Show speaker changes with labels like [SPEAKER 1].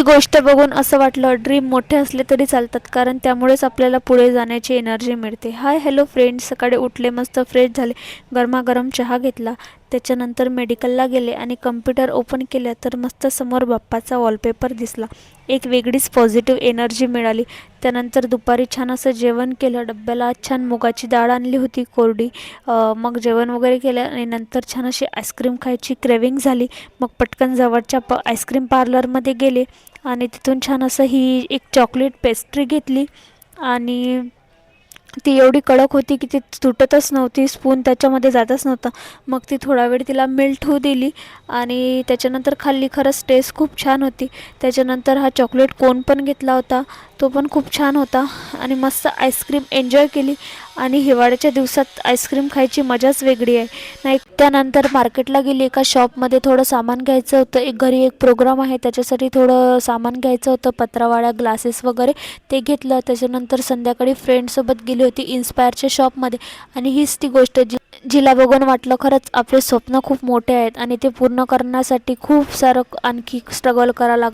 [SPEAKER 1] ही गोष्ट बघून असं वाटलं ड्रीम मोठे असले तरी चालतात, कारण त्यामुळेच आपल्याला पुढे जाण्याची एनर्जी मिळते. हाय हॅलो फ्रेंड्स, सकाळी उठले, मस्त फ्रेश झाले, गरमागरम चहा घेतला, त्याच्यानंतर मेडिकलला गेले आणि कम्प्युटर ओपन केलं तर मस्त समोर बाप्पाचा वॉलपेपर दिसला. एक वेगळीच पॉझिटिव्ह एनर्जी मिळाली. त्यानंतर दुपारी छान असं जेवण केलं. डब्याला छान मुगाची डाळ आणली होती कोरडी. मग जेवण वगैरे केलं आणि नंतर छान अशी आईस्क्रीम खायची क्रेविंग झाली. मग पटकन जवळच्या आईस्क्रीम पार्लरमध्ये गेले आणि तिथून छान असं ही एक चॉकलेट पेस्ट्री घेतली आणि ती एवढी कडक होती की ती तुटतच नव्हती, स्पून त्याच्यामध्ये जातच नव्हता. मग ती थोडा वेळ तिला मेल्ट होऊ दिली आणि त्याच्यानंतर खाल्ली. खरंच टेस्ट खूप छान होती. त्याच्यानंतर हा चॉकलेट कोन पण घेतला होता, तो पण खूप छान होता आणि मस्त आईस्क्रीम एन्जॉय केली. आणि हिवाळ्याच्या दिवसात आईस्क्रीम खायची मजाच वेगळी आहे नाही. त्यानंतर मार्केटला गेली. एका शॉपमध्ये थोडं सामान घ्यायचं होतं. घरी एक प्रोग्राम आहे त्याच्यासाठी थोडं सामान घ्यायचं होतं, पत्रावळ्या, ग्लासेस वगैरे ते घेतलं. त्याच्यानंतर संध्याकाळी फ्रेंडसोबत गेली होती इन्स्पायरच्या शॉपमध्ये आणि हीच ती गोष्ट जिला बघून वाटलं खरंच आपले स्वप्न खूप मोठे आहेत आणि ते पूर्ण करण्यासाठी खूप सारं आणखी स्ट्रगल करावं लागणार.